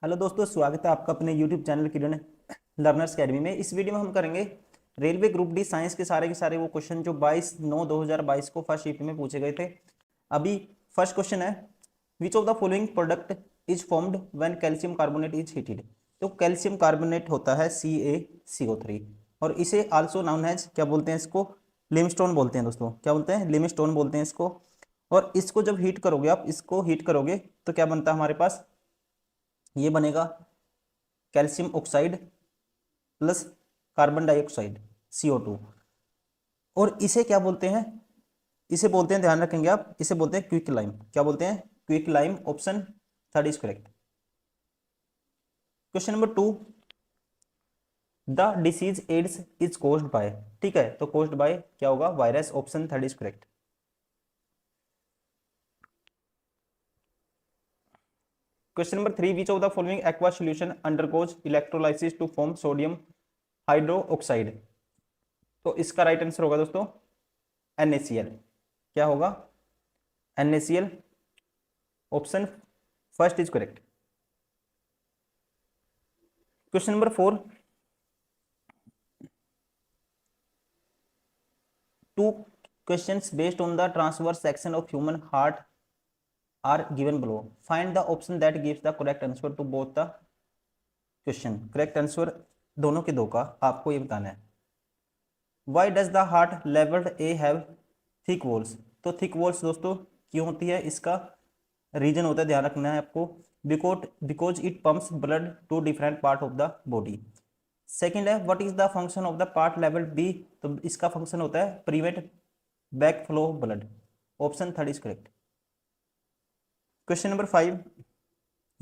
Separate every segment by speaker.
Speaker 1: Hello दोस्तों, स्वागत है आपका अपने यूट्यूब चैनल किरण लर्नर्स अकेडमी में। इस वीडियो में हम करेंगे रेलवे ग्रुप डी साइंस के सारे वो क्वेश्चन जो 22/9/2022 को फर्स्ट शिफ्ट में पूछे गए थे। अभी फर्स्ट क्वेश्चन है, विच of the following product is formed when calcium carbonate is heated. तो कैल्शियम कार्बोनेट होता है CaCO3 और इसे आल्सो नाउन एज क्या बोलते हैं, इसको लिमस्टोन बोलते हैं। दोस्तों क्या बोलते हैं? लिमस्टोन बोलते हैं इसको। और इसको जब हीट करोगे, आप इसको हीट करोगे तो क्या बनता है हमारे पास? ये बनेगा calcium oxide plus carbon dioxide CO2। और इसे क्या बोलते हैं? इसे बोलते हैं, ध्यान रखेंगे आप, इसे बोलते हैं क्विक लाइम। क्या बोलते हैं? Quick lime. Option third is correct. Question number 2, the disease AIDS is caused by. ठीक है, तो कोज्ड बाय क्या होगा? Virus. Option third is correct. Question number 3, which of the following aqua solution undergoes electrolysis to form sodium hydroxide. तो इसका right answer होगा दोस्तों NaCl। क्या होगा? NaCl। Option first is correct. Question number 4, two questions based on the transverse section of human heart are given below. Find the option that gives the correct answer to both the question. Correct answer दोनों के दो का आपको ये बताना है। Why does the heart level A have thick walls? तो thick walls दोस्तों क्यों होती है? इसका रीजन होता है, ध्यान रखना है आपको, because it pumps blood to different part of the body. Second है, what is the function of the part level B. तो इसका फंक्शन होता है prevent back flow of blood. Option third is correct. Question number 5,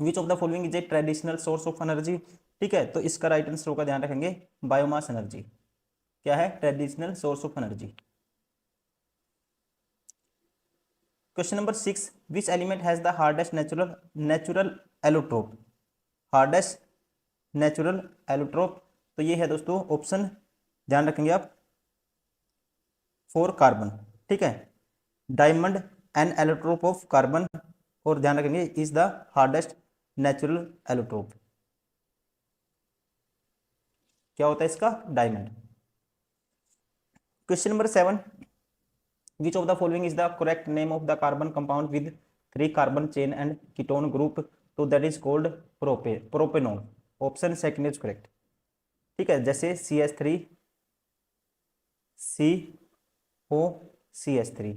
Speaker 1: which of the following is a traditional source of energy. ठीक है, तो इसका राइट आंसर होगा, ध्यान रखेंगे, बायोमास एनर्जी। क्या है? Traditional source of energy. Question number 6, which element has the hardest natural allotrope. Hardest natural allotrope, तो ये है दोस्तों ऑप्शन, ध्यान रखेंगे आप, 4 कार्बन। ठीक है, diamond an allotrope of carbon, और ध्यान रखेंगे is the hardest natural allotrope. क्या होता है इसका? Diamond. Question number 7, which of the following is the correct name of the carbon compound with 3 carbon chain and ketone group. तो that is called propanone. Option second is correct. ठीक है, जैसे CH3 COCH3।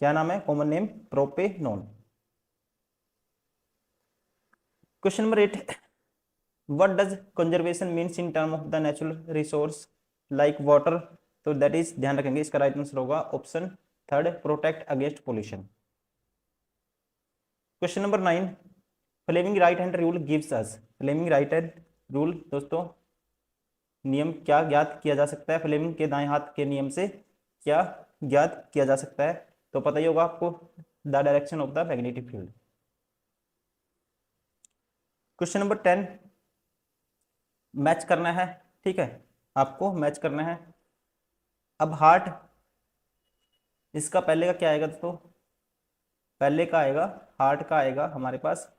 Speaker 1: क्या नाम है? Common name propanone. Question number 8, what does conservation means in term of the natural resource like water. तो that is, ध्यान रखेंगे, इसका राइट आंसर होगा option third, protect against pollution. Question number 9, Fleming right hand rule gives us. Fleming right hand rule दोस्तों नियम क्या ज्ञात किया जा सकता है? फ्लेमिंग के दाएं हाथ के नियम से क्या ज्ञात किया जा सकता है? तो पता ही होगा आपको, the direction of the magnetic field. Question number 10, match करना है। ठीक है, आपको मैच करना है। अब हार्ट, इसका पहले का क्या आएगा दोस्तों? पहले का आएगा, हार्ट का आएगा हमारे पास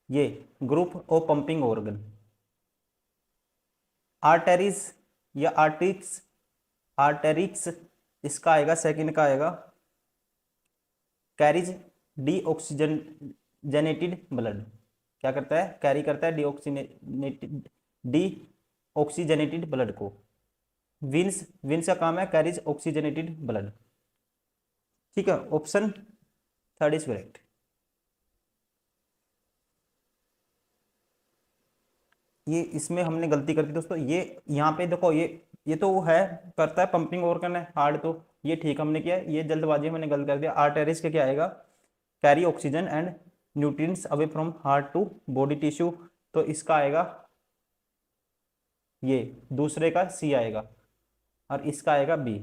Speaker 1: ये ग्रुप ऑफ पंपिंग ऑर्गन, आर्टेरीज या आर्टिक्स, आर्टेरिक्स। इसका आएगा सेकंड का आएगा कैरीज डीऑक्सीजनेटेड ब्लड। क्या करता है? कैरी करता है डीऑक्सीजनेटेड ब्लड को। विंस, विंस का काम है कैरीज ऑक्सीजनेटेड ब्लड। ठीक है, ऑप्शन थर्ड इज करेक्ट। ये इसमें हमने गलती कर दी दोस्तों, ये यहाँ पे देखो, ये तो वो है, करता है पंपिंग ऑर्गन है हार्ट, तो ये ठीक हमने किया, ये जल्दबाजी में मैंने गलत कर दिया। आर्टेरिस का क्या आएगा? Carry oxygen and nutrients away from heart to body tissue. तो इसका आएगा ये, दूसरे का C आएगा, और इसका आएगा B।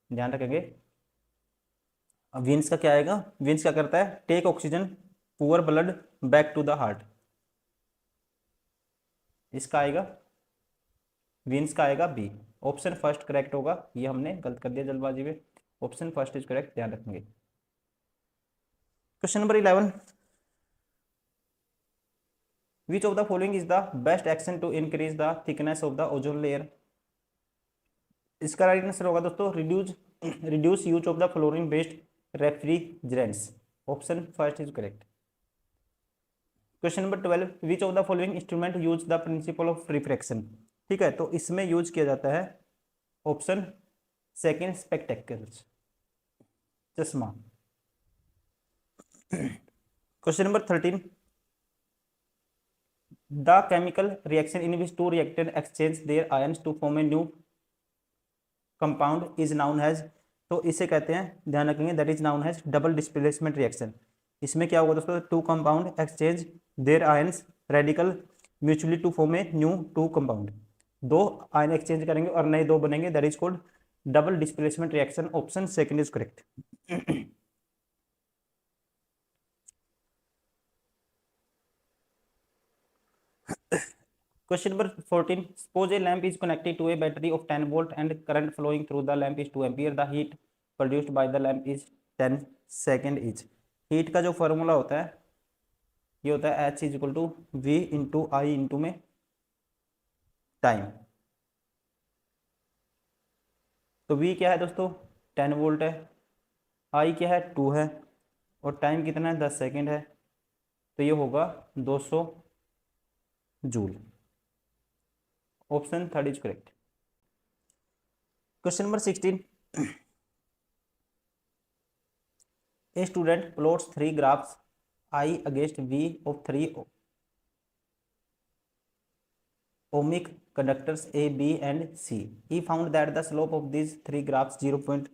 Speaker 1: ध्यान रखेंगे। अब वेन्स का क्या आएगा? वेन्स क्या करता है? Take oxygen poor blood back to the heart. इसका आएगा, वेन्स का आएगा B। ऑप्शन फर्स्ट करेक्ट होगा, ये हमने गलत कर दिया जल्दबाजी में। ऑप्शन फर्स्ट इज करेक्ट, ध्यान रखेंगे। Question number 11, which of the following is the best action to increase the thickness of the ozone layer. इसका राइट आंसर होगा दोस्तों reduce reduce use of the fluorine based refrigerants, option first is correct. Question number 12, which of the following instrument use the principle of refraction. ठीक है, तो इसमें use किया जाता है ऑप्शन सेकंड स्पेक्टेकल्स, चश्मा। Question number 13, the chemical reaction in which two reactant exchange their ions to form a new compound is known as, तो इसे कहते हैं, ध्यान रखेंगे, that is known as double displacement reaction. इसमें क्या होगा दोस्तों, two compound exchange their ions radical mutually to form a new two compound, दो आयन एक्सचेंज करेंगे और नए दो बनेंगे, that is called double displacement reaction, option second is correct. Question number 14, suppose a lamp is connected to a battery of 10 volt and current flowing through the lamp is 2 ampere, the heat produced by the lamp is 10 second each। Heat का जो formula होता है ये होता है H is equal to V into I into में time. तो V क्या है दोस्तों 10 वोल्ट है, I क्या है 2 है, और टाइम कितना है 10 सेकेंड है, तो ये होगा 200 joule, option third is correct. Question number 16, a student plots 3 graphs I against V of 3 ohmic conductors A, B and C. He found that the slope of these 3 graphs 0.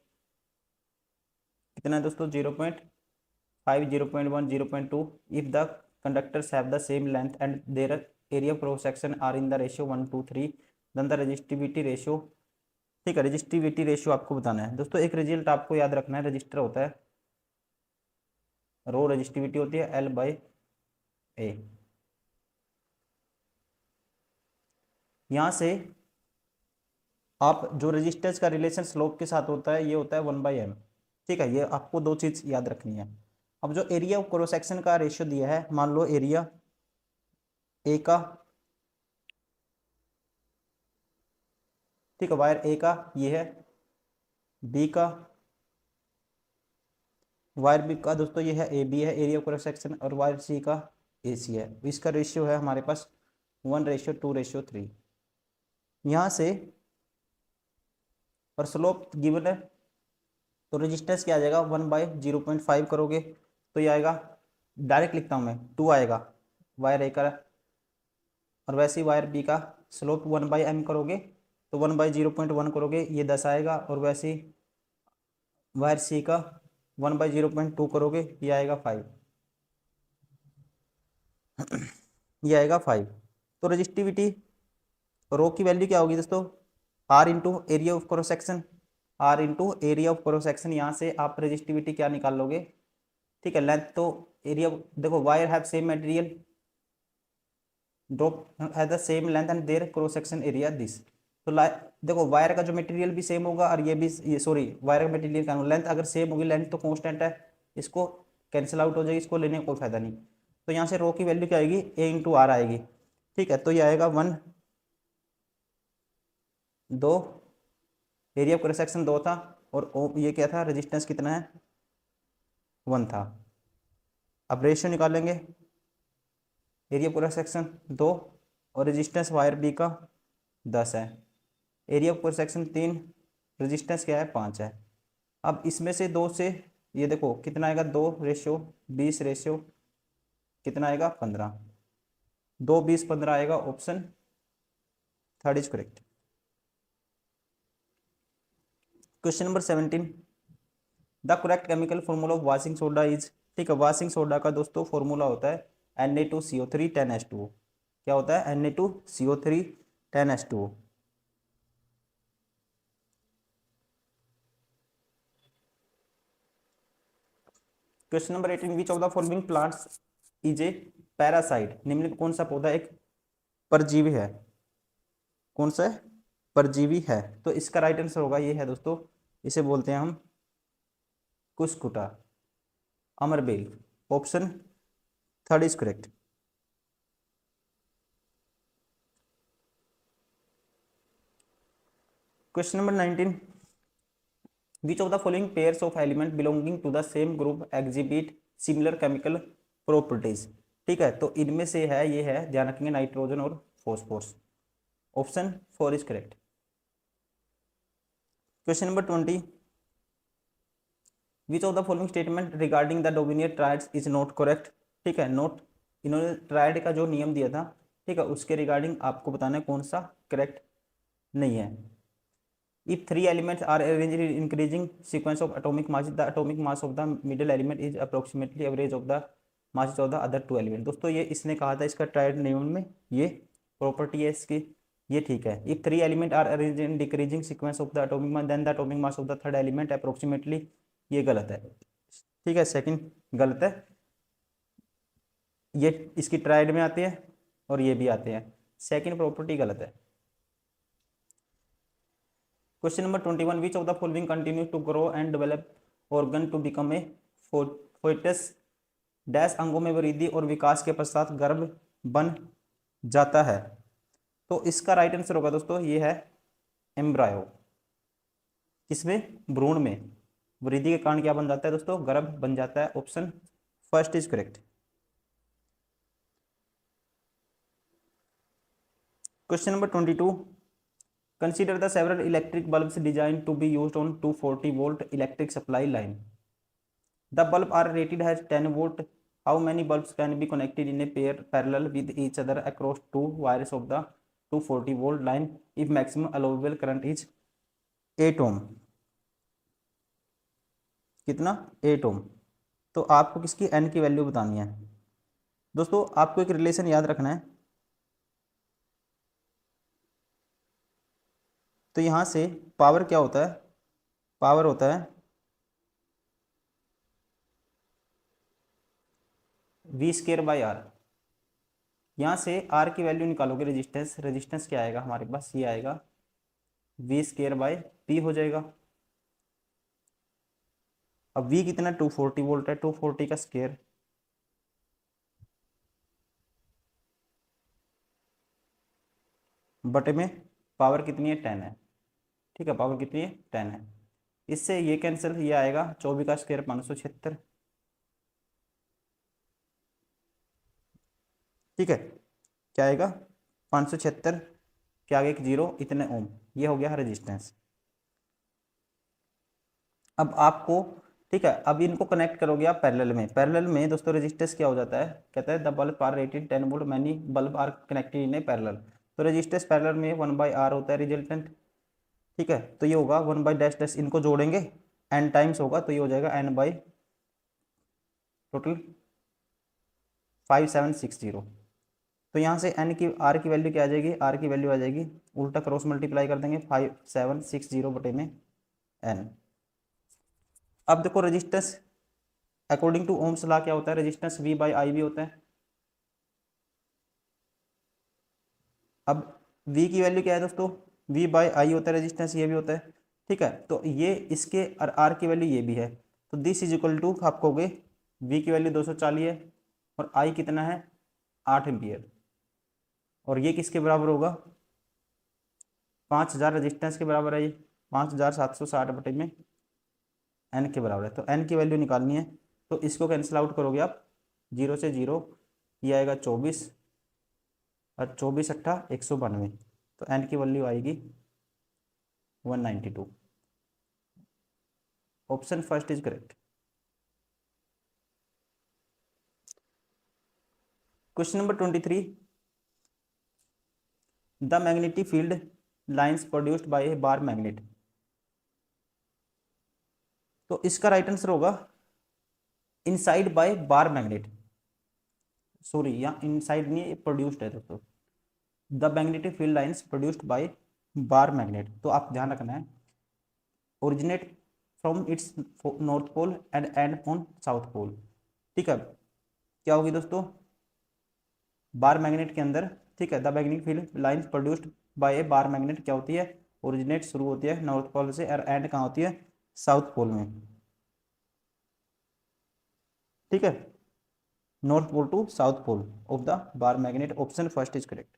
Speaker 1: कितना है दोस्तों 0.5, 0.1, 0.2 if the conductors have the same length and their area of cross section are in the ratio 1:3, then the resistivity ratio। ठीक है, resistivity ratio आपको बताना है दोस्तों। एक रिजल्ट आपको याद रखना है, रजिस्टर होता है, रो रेजिस्टिविटी होती है L/A। यहां से आप जो रेजिस्टेंस का रिलेशन स्लोप के साथ होता है ये होता है 1/m। ठीक है, ये आपको दो चीज याद रखनी है। अब जो एरिया ऑफ क्रॉस सेक्शन का रेशियो दिया है, मान लो एरिया ए का, ठीक है, वायर ए का ये है, बी का, वायर बी का दोस्तों ये है ए बी है एरिया ऑफ क्रॉस सेक्शन, और वायर सी का ए सी है। इसका रेशियो है हमारे पास 1:2:3। यहाँ से और स्लोप गिवन है, तो रेजिस्टेंस क्या आ जाएगा 1/0.5 करोगे तो ये आएगा, डायरेक्ट लिखता हूँ मैं, 2 आएगा वायर ए का, और वैसे ही वायर बी का स्लोप 1/m करोगे तो 1/0.1 करोगे ये 10 आएगा, और वैसे ही वायर सी का 1/0.2 करोगे ये आएगा 5, ये आएगा 5। तो रेजिस्टिविटी रो की वैल्यू क्या होगी दोस्तों, R into area of cross section, R into area of cross section. यहाँ से आप रेजिस्टिविटी क्या निकाल लोगे, ठीक है, लेंथ तो एरिया, देखो wire have same material, drop have the same length and their cross section area this. तो देखो वायर का जो मटेरियल भी सेम होगा, और ये भी, ये सॉरी वायर का मटेरियल का लेंथ अगर सेम होगी, लेंथ तो कांस्टेंट है, इसको कैंसिल आउट हो जाएगी, इसको लेने का कोई फायदा नहीं। तो यहाँ से रो की वैल्यू क्या आएगी, A इंटू आर आएगी। ठीक है, तो ये आएगा 1, 2, एरिया ऑफ क्रॉस सेक्शन 2 था, और ये क्या था, रेजिस्टेंस कितना है 1 था। अब रेशियो निकालेंगे, एरिया ऑफ क्रॉस सेक्शन 2 और रेजिस्टेंस वायर बी का 10 है, area of cross section 3, resistance क्या है 5 है। अब इसमें से 2 से ये देखो कितना आएगा, 2:20 रेशियो कितना आएगा 15, 2, 20, 15 आएगा, option third is correct. Question number 17, the correct chemical formula of washing soda is. ठीक है, वॉशिंग सोडा का दोस्तों फॉर्मूला होता है Na2CO3 10H2O। क्या होता है, Na2CO3 10H2O। Question number 18, which of the following plants is a parasite. निम्न में कौन सा पौधा एक परजीवी है, कौन सा परजीवी है। तो इसका राइट आंसर होगा ये है दोस्तों, इसे बोलते हैं हम कुस्कुटा, अमरबेल। Option third is correct. Question number 19, which of the following pairs of element belonging to the same group exhibit similar chemical properties. ठीक है, तो इनमें से है, ये है, ध्यान रखेंगे, नाइट्रोजन और phosphorus. Option four is correct. Question number 20, which of the following statement regarding the डोमिनियर triads is not correct. ठीक है, नोट, इन्होंने ट्राइड का जो नियम दिया था, ठीक है, उसके रिगार्डिंग आपको बताना है कौन सा करेक्ट नहीं है। If three elements are arranged in increasing sequence of atomic mass, the atomic mass of the middle element is approximately average of the masses of the other two elements। दोस्तों ये इसने कहा था, इसका ट्राइड नियम में ये प्रॉपर्टी है इसकी, ये ठीक है। If three elements are arranged in decreasing sequence of the atomic mass, then the atomic mass of the third element approximately, ये गलत है। ठीक है, सेकंड गलत है, ये इसकी ट्राइड में आते हैं और ये भी आते हैं, सेकंड प्रॉपर्टी गलत है। Question number 21, which of the following continue to grow and develop organ to become a foetus dash, अंगों में वृद्धि और विकास के पश्चात गर्भ बन जाता है। तो इसका राइट आंसर होगा दोस्तों, ये है एम्ब्रायो। किसमें? भ्रूण में वृद्धि के कारण क्या बन जाता है दोस्तों? गर्भ बन जाता है। Option first is correct. Question number 22, consider the several electric bulbs designed to be used on 240 volt electric supply line. The bulb are rated as 10 volt. How many bulbs can be connected in a pair parallel with each other across two wires of the 240 volt line if maximum allowable current is 8 ohm? कितना? 8 ohm। तो आपको किसकी n की value बतानी है दोस्तों। आपको एक रिलेशन याद रखना है। तो यहां से पावर क्या होता है? पावर होता है वी स्केयर बाई आर। यहाँ से आर की वैल्यू निकालोगे, रेजिस्टेंस, रेजिस्टेंस क्या आएगा हमारे पास? ये आएगा वी स्केयर बाय पी हो जाएगा। अब वी कितना? 240 वोल्ट है, 240 का स्केयर बटे में पावर कितनी है? 10 है। ठीक है, पावर कितनी है? 10 है। इससे ये कैंसिल, ये आएगा 24 का स्केयर 576। ठीक है, क्या आएगा? 576 के आगे एक जीरो, इतने ओम, ये हो गया रेजिस्टेंस। अब आपको, ठीक है, अब इनको कनेक्ट करोगे आप पैरेलल में। पैरेलल में दोस्तों रेजिस्टेंस क्या हो जाता है? कहता है the bulb are rated 10 volt, many bulb are connected in a parallel. तो रेजिस्टेंस पैरेलल में 1/r होता है रिजल्टेंट। ठीक है, तो ये होगा 1/डैश, इनको जोड़ेंगे n टाइम्स होगा, तो ये हो जाएगा n बाई टोटल 5760। तो यहाँ से n की, r की वैल्यू क्या आ जाएगी? r की वैल्यू आ जाएगी, उल्टा क्रॉस मल्टीप्लाई कर देंगे, 5760 बटे में n। अब देखो resistance according to Ohm's law क्या होता है? रेजिस्टेंस V बाई आई भी होता है। अब V की वैल्यू क्या है दोस्तों? V बाई आई होता है रेजिस्टेंस, ये भी होता है। ठीक है, तो ये इसके और R की वैल्यू ये भी है, तो दिस इज इक्वल टू, आप कहोगे V की वैल्यू 240 है और I कितना है? 8 एम्पियर। और ये किसके बराबर होगा? 5000 रेजिस्टेंस के बराबर है ये, 5760 बटे में n के बराबर है। तो n की वैल्यू निकालनी है, तो इसको कैंसिल आउट करोगे आप, 0 से 0, ये आएगा 24 और 24 अट्ठा 192, तो n की वैल्यू आएगी 192। Option first is correct. Question number 23, the magnetic field lines produced by a bar magnet. तो इसका राइट आंसर होगा inside by bar magnet. Sorry, यहाँ इनसाइड नहीं, प्रोड्यूस्ड है दोस्तों। The magnetic field lines produced by bar magnet. तो आप ध्यान रखना है, originate from its north pole and end on south pole. ठीक है, क्या होगी दोस्तों? बार मैग्नेट के अंदर, ठीक है, the magnetic field lines produced by a bar magnet क्या होती है? ओरिजिनेट शुरू होती है नॉर्थ पोल से और एंड कहाँ होती है? साउथ पोल में। ठीक है, north pole to south pole of the bar magnet, option first is correct.